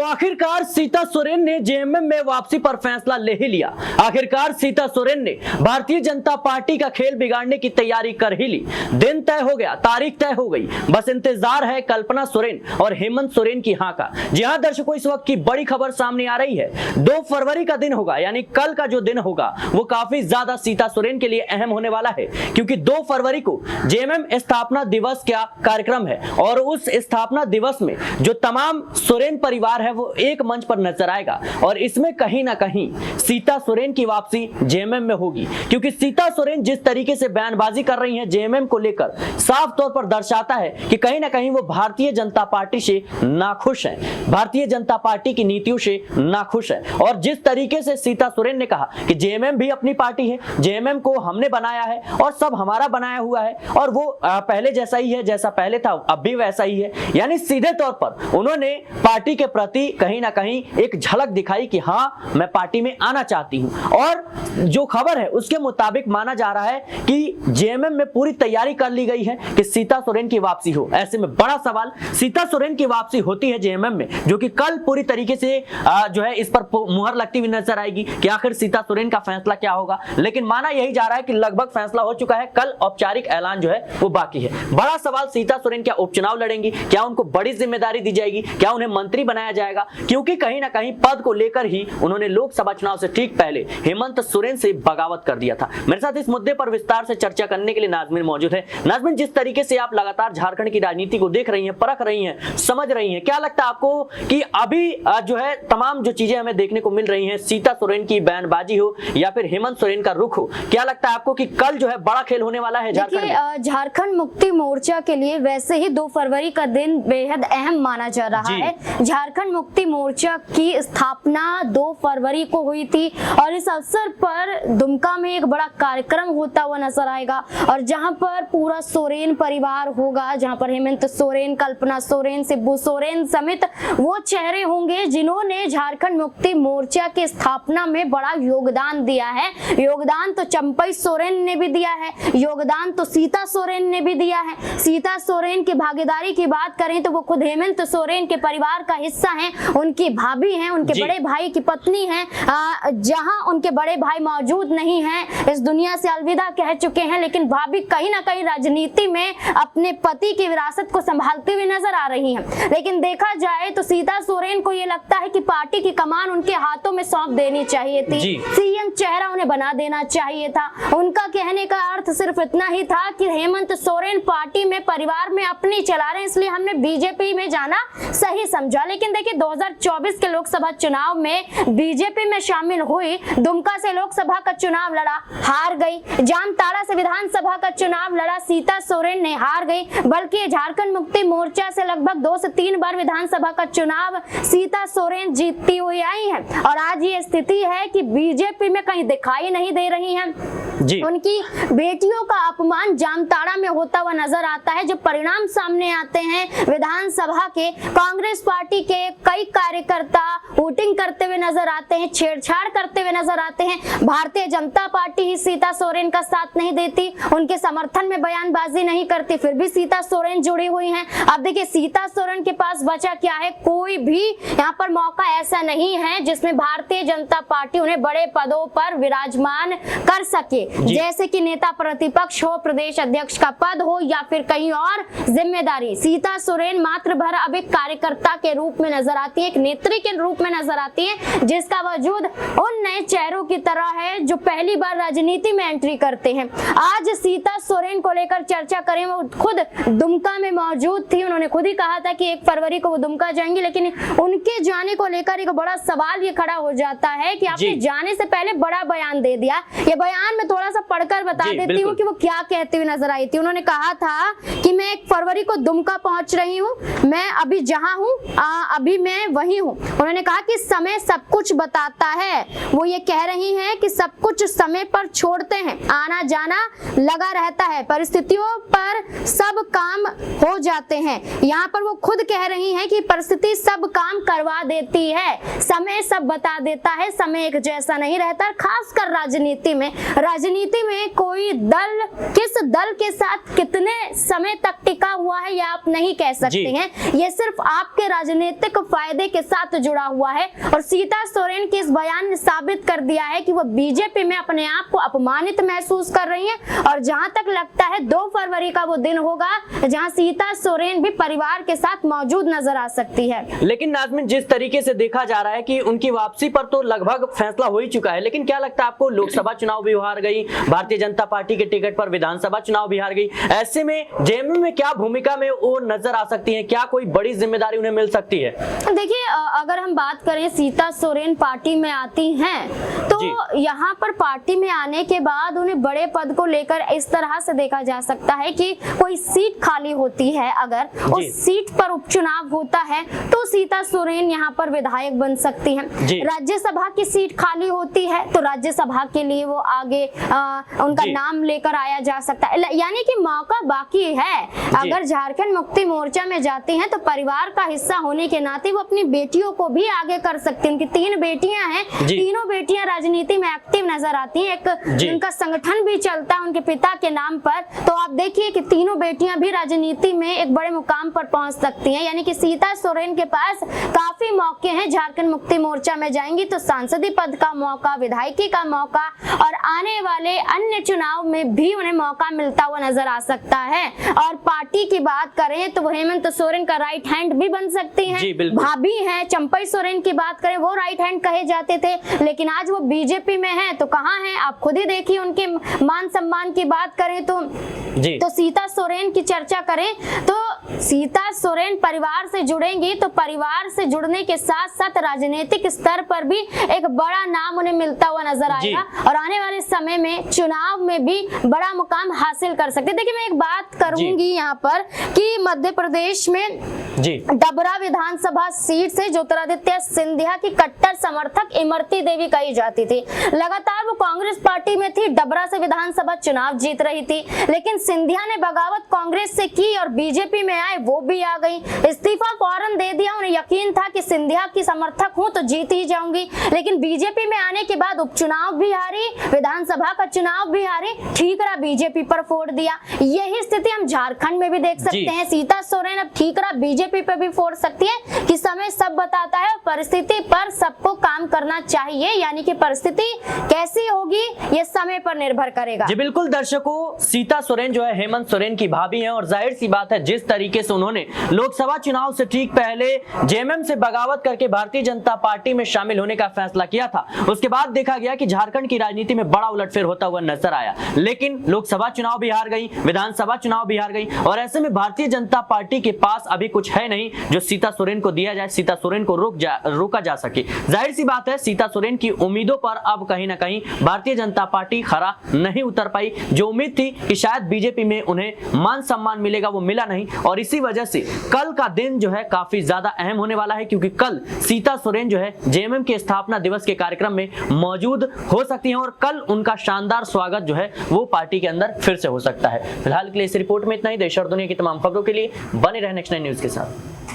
आखिरकार सीता सोरेन ने जेएमएम में वापसी पर फैसला ले ही लिया। आखिरकार सीता सोरेन ने भारतीय जनता पार्टी का खेल बिगाड़ने की तैयारी कर ही ली। दिन तय हो गया, तारीख तय हो गई, बस इंतजार है कल्पना सोरेन और हेमंत सोरेन की हाँ का। जी हां दर्शकों, इस वक्त की बड़ी खबर सामने आ रही है। 2 फरवरी का दिन होगा, यानी कल का जो दिन होगा वो काफी ज्यादा सीता सोरेन के लिए अहम होने वाला है, क्योंकि 2 फरवरी को जेएमएम स्थापना दिवस का कार्यक्रम है और उस स्थापना दिवस में जो तमाम सोरेन परिवार है वो एक मंच पर नजर आएगा और इसमें कहीं ना कहीं सीता सोरेन की वापसी जेएमएम में होगी, क्योंकि सीता सोरेन जिस तरीके से बयानबाजी कर रही हैं जेएमएम को लेकर, साफ तौर पर दर्शाता है कि कहीं ना कहीं वो भारतीय जनता पार्टी से नाखुश हैं, भारतीय जनता पार्टी की नीतियों से नाखुश है। और जिस तरीके से सीता सोरेन ने कहा कि जेएमएम भी अपनी पार्टी है, जेएमएम को हमने बनाया है और सब हमारा बनाया हुआ है और वो पहले जैसा ही है, जैसा पहले था अब भी वैसा ही है, यानी सीधे तौर पर उन्होंने पार्टी के प्रति कहीं ना कहीं एक झलक दिखाई कि हाँ मैं पार्टी में आना चाहती हूं। और जो खबर है उसके मुताबिक माना जा रहा है कि जेएमएम में पूरी तैयारी कर ली गई है कि सीता सोरेन की वापसी हो। ऐसे में बड़ा सवाल, सीता सोरेन की वापसी होती है जेएमएम में, जो कि कल पूरी तरीके से जो है इस पर मुहर लगती हुई नजर आएगी कि आखिर सीता सोरेन का फैसला क्या होगा। लेकिन माना यही जा रहा है कि लगभग फैसला हो चुका है, कल औपचारिक ऐलान जो है वो बाकी है। बड़ा सवाल, सीता सोरेन क्या उपचुनाव लड़ेंगी, क्या उनको बड़ी जिम्मेदारी दी जाएगी, क्या उन्हें मंत्री बनाया जाएगा, क्योंकि कहीं ना कहीं पद को लेकर ही उन्होंने लोकसभा चुनाव से ठीक पहले हेमंत सोरेन से बगावत कर दिया था। मेरे साथ इस मुद्दे पर विस्तार से चर्चा करने के लिए नाज़मीन मौजूद है। नाज़मीन, जिस तरीके से आप लगातार झारखंड की राजनीति को देख रही हैं, परख रही हैं, समझ रही हैं, क्या लगता है आपको कि अभी जो है तमाम जो चीजें हमें देखने को मिल रही हैं, सीता सोरेन की बयानबाजी हो या फिर हेमंत सोरेन का रुख हो, क्या लगता है आपको कि कल जो है बड़ा खेल होने वाला है झारखंड में? झारखंड मुक्ति मोर्चा के लिए वैसे ही 2 फरवरी का दिन बेहद अहम माना जा रहा है। झारखंड मुक्ति मोर्चा की स्थापना 2 फरवरी को हुई थी और इस अवसर पर दुमका में एक बड़ा कार्यक्रम होता हुआ नजर आएगा और जहां पर पूरा सोरेन परिवार होगा, जहां पर हेमंत सोरेन, कल्पना सोरेन, शिबू सोरेन समेत वो चेहरे होंगे जिन्होंने झारखंड मुक्ति मोर्चा की स्थापना में बड़ा योगदान दिया है। योगदान तो चंपई सोरेन ने भी दिया है, योगदान तो सीता सोरेन ने भी दिया है। सीता सोरेन की भागीदारी की बात करें तो वो खुद हेमंत सोरेन के परिवार का हिस्सा हैं, उनकी भाभी हैं, उनके बड़े भाई की पत्नी हैं। जहां उनके बड़े भाई मौजूद नहीं हैं, इस दुनिया से अलविदा कह चुके हैं, लेकिन भाभी कहीं ना कहीं राजनीति में अपने पति की विरासत को संभालते हुए नजर आ रही हैं। लेकिन देखा जाए तो सीता सोरेन को ये लगता है कि पार्टी की कमान उनके हाथों में सौंप देनी चाहिए थी, सीएम चेहरा उन्हें बना देना चाहिए था। उनका कहने का अर्थ सिर्फ इतना ही था कि हेमंत सोरेन पार्टी में, परिवार में अपनी चला रहे हैं, इसलिए हमने बीजेपी में जाना सही समझा। लेकिन देखिए 2024 के लोकसभा चुनाव में बीजेपी में शामिल हुई, दुमका से लोकसभा का चुनाव लड़ा, हार गई, जामताड़ा से विधानसभा का चुनाव लड़ा, सीता सोरेन ने हार गई, बल्कि झारखंड मुक्ति मोर्चा से लगभग 2 से 3 बार विधानसभा का चुनाव सीता सोरेन जीतती हुई आई है। और आज ये स्थिति है कि बीजेपी में कहीं दिखाई नहीं दे रही हैं। उनकी बेटियों का अपमान जामताड़ा में होता हुआ नजर आता है। जो परिणाम सामने आते हैं विधानसभा के, कांग्रेस पार्टी के कई कार्यकर्ता वोटिंग करते हुए नजर आते हैं, छेड़छाड़ करते हुए नजर आते हैं। भारतीय जनता पार्टी ही सीता सोरेन का साथ नहीं देती, उनके समर्थन में बयानबाजी नहीं करती, फिर भी सीता सोरेन जुड़ी हुई हैं। अब देखिए सीता सोरेन के पास बचा क्या है? कोई भी यहाँ पर मौका ऐसा नहीं है जिसमें भारतीय जनता पार्टी उन्हें बड़े पदों पर विराजमान कर सके, जैसे कि नेता प्रतिपक्ष हो, प्रदेश अध्यक्ष का पद हो या फिर कहीं और जिम्मेदारी। सीता सोरेन मात्र भर अब एक कार्यकर्ता के रूप में नजर आती है, एक नेत्री के रूप में नजर आती है, जिसका वजूद उन नए चेहरों की तरह है जो पहली बार राजनीति में एंट्री करते हैं। आज सीता सोरेन को लेकर चर्चा करें, वो खुद दुमका में मौजूद थी, उन्होंने खुद ही कहा था कि 1 फरवरी को वो दुमका जाएंगी, लेकिन उनके जाने को लेकर एक बड़ा सवाल ये खड़ा हो जाता है कि आपने जाने से पहले बड़ा बयान दे दिया। ये बयान में थोड़ा सा पढ़कर बता देती हूँ कि वो क्या कहती हुई नजर आई थी। उन्होंने कहा था कि मैं 1 फरवरी को दुमका पहुंच रही हूँ, मैं अभी जहां हूँ अभी मैं वही हूँ। उन्होंने कहा कि समय सब कुछ बताता है। वो ये कह रही हैं कि सब कुछ समय पर छोड़ते हैं, आना जाना लगा रहता है, परिस्थितियों पर सब काम हो जाते हैं। यहाँ पर वो खुद कह रही हैं कि परिस्थिति सब काम करवा देती है, समय सब बता देता है, समय एक जैसा नहीं रहता। खासकर राजनीति में कोई दल किस दल के साथ कितने समय तक टिका हुआ है ये आप नहीं कह सकते हैं। ये सिर्फ आपके राजनीतिक फायदे के साथ जुड़ा हुआ है। और सीता सोरेन के इस बयान ने साबित कर दिया है कि वो बीजेपी में अपने आप को अपमानित महसूस कर रही हैं। और जहां तक लगता है 2 फरवरी का वो दिन होगा जहां सीता सोरेन भी परिवार के साथ मौजूद नजर आ सकती है। लेकिन नाज़मीन, जिस तरीके से देखा जा रहा है कि उनकी वापसी पर तो लगभग फैसला हो ही चुका है, लेकिन क्या लगता है आपको, लोकसभा चुनाव भी हार गई, भारतीय जनता पार्टी के टिकट पर विधानसभा चुनाव भी हार गई, ऐसे में जेएमएम में क्या भूमिका में वो नजर आ सकती है? क्या कोई बड़ी जिम्मेदारी उन्हें मिल सकती है? देखिए, अगर हम बात करें सीता सोरेन पार्टी में आती हैं तो यहाँ पर पार्टी में आने के बाद उन्हें बड़े पद को लेकर इस तरह से देखा जा सकता है कि कोई सीट खाली होती है, अगर उस सीट पर उपचुनाव होता है तो सीता सोरेन यहाँ पर विधायक बन सकती हैं। राज्यसभा की सीट खाली होती है तो राज्यसभा के लिए वो आगे उनका नाम लेकर आया जा सकता है, यानी कि मौका बाकी है। अगर झारखंड मुक्ति मोर्चा में जाती हैं तो परिवार का हिस्सा होने के नाते वो अपनी बेटियों को भी आगे कर सकती हैं। उनकी 3 बेटियां हैं, तीनों बेटियां राजनीति में एक्टिव नजर आती हैं। एक उनका संगठन भी चलता है उनके पिता के नाम पर, तो आप देखिए कि तीनों बेटियां भी राजनीति में एक बड़े मुकाम पर पहुंच सकती हैं। यानी कि सीता सोरेन के पास काफी मौके हैं। झारखंड मुक्ति मोर्चा में जाएंगी तो सांसदीय पद का मौका, विधायकी का मौका और आने वाले अन्य चुनाव में भी उन्हें मौका मिलता हुआ नजर आ सकता है। और पार्टी की बात करें तो वो हेमंत सोरेन का राइट हैंड भी बन सकती हैं। भाभी हैं चंपई सोरेन की बात करें, वो राइट हैंड कहे जाते थे, लेकिन आज वो बीजेपी में है तो कहाँ है, आप खुद ही देखिए। उनके मान सम्मान की बात करें तो सीता सोरेन की चर्चा करें तो सीता सोरेन परिवार से जुड़ेंगी तो परिवार से जुड़ने के साथ साथ राजनीतिक स्तर पर भी एक बड़ा नाम उन्हें मिलता हुआ नजर आएगा और आने वाले समय में चुनाव में भी बड़ा मुकाम हासिल कर सकते। देखिए, मैं एक बात करूंगी यहाँ पर कि मध्य प्रदेश में डबरा विधानसभा सीट से ज्योतिरादित्य सिंधिया की कट्टर समर्थक इमरती देवी कही जाती थी। लगातार वो कांग्रेस पार्टी में थी, डबरा से विधानसभा चुनाव जीत रही थी, लेकिन सिंधिया ने बगावत कांग्रेस से की और बीजेपी में आए, वो भी आ गई। इस्तीफा फौरन दे दिया, उन्हें यकीन था कि सिंधिया की समर्थक हूं तो जीत ही जाऊंगी, लेकिन बीजेपी में आने के बाद उपचुनाव भी हारी, विधानसभा का चुनाव भी हारी, ठीकरा बीजेपी पर फोड़ दिया। यही स्थिति हम झारखंड में भी देख सकते हैं। सीता सोरेन अब ठीकरा बीजेपी पे भी फोड़ सकती है कि समय सब बताता है, परिस्थिति पर सबको काम करना चाहिए, यानी कि परिस्थिति कैसी होगी ये समय पर निर्भर करेगा। जी बिल्कुल दर्शकों, सीता सोरेन जो है हेमंत सोरेन की भाभी हैं और जाहिर सी बात है जिस तरीके से उन्होंने लोकसभा चुनाव से ठीक पहले जेएमएम से बगावत करके भारतीय जनता पार्टी में शामिल होने का फैसला किया था, उसके बाद देखा गया कि झारखंड की राजनीति में बड़ा उलटफेर होता हुआ नजर आया। लेकिन लोकसभा चुनाव भी हार गई, विधानसभा चुनाव भी हार गई और ऐसे में भारतीय जनता पार्टी के पास अभी कुछ है नहीं जो सीता सोरेन को दिया जाए, सीता सोरेन को रोका जा सके। जाहिर सी बात है सीता सोरेन की उम्मीदों पर अब कहीं ना कहीं भारतीय जनता पार्टी खरा नहीं उतर पाई। जो उम्मीद थी कि शायद बीजेपी में उन्हें मान सम्मान मिलेगा वो मिला नहीं और इसी वजह से कल का दिन जो है काफी ज्यादा अहम होने वाला है, क्योंकि कल सीता सोरेन जो है जेएमएम के स्थापना दिवस के कार्यक्रम में मौजूद हो सकती हैं और कल उनका शानदार स्वागत जो है वो पार्टी के अंदर फिर से हो सकता है। फिलहाल के लिए इस रिपोर्ट में इतना ही। देश और दुनिया की तमाम खबरों के लिए बने रहे नेक्स्ट 9 न्यूज के साथ।